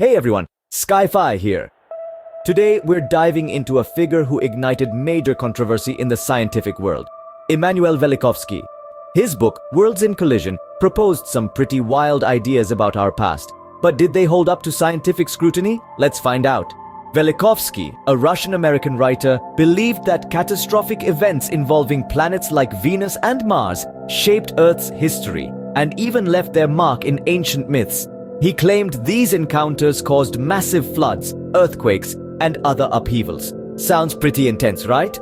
Hey everyone, Sci-Fi here. Today we're diving into a figure who ignited major controversy in the scientific world, Immanuel Velikovsky. His book, Worlds in Collision, proposed some pretty wild ideas about our past. But did they hold up to scientific scrutiny? Let's find out. Velikovsky, a Russian-American writer, believed that catastrophic events involving planets like Venus and Mars shaped Earth's history and even left their mark in ancient myths. He claimed these encounters caused massive floods, earthquakes, and other upheavals. Sounds pretty intense, right?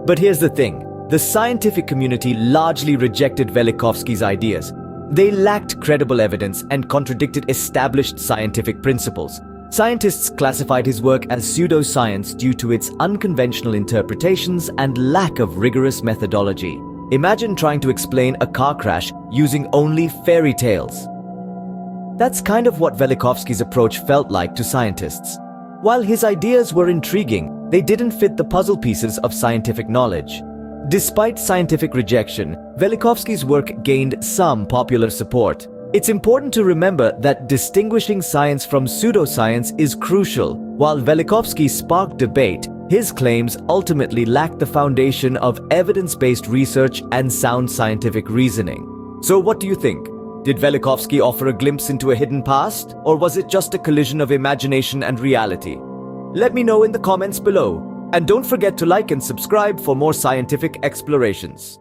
But here's the thing. The scientific community largely rejected Velikovsky's ideas. They lacked credible evidence and contradicted established scientific principles. Scientists classified his work as pseudoscience due to its unconventional interpretations and lack of rigorous methodology. Imagine trying to explain a car crash using only fairy tales. That's kind of what Velikovsky's approach felt like to scientists. While his ideas were intriguing, they didn't fit the puzzle pieces of scientific knowledge. Despite scientific rejection, Velikovsky's work gained some popular support. It's important to remember that distinguishing science from pseudoscience is crucial. While Velikovsky sparked debate, his claims ultimately lacked the foundation of evidence-based research and sound scientific reasoning. So what do you think? Did Velikovsky offer a glimpse into a hidden past, or was it just a collision of imagination and reality? Let me know in the comments below. And don't forget to like and subscribe for more scientific explorations.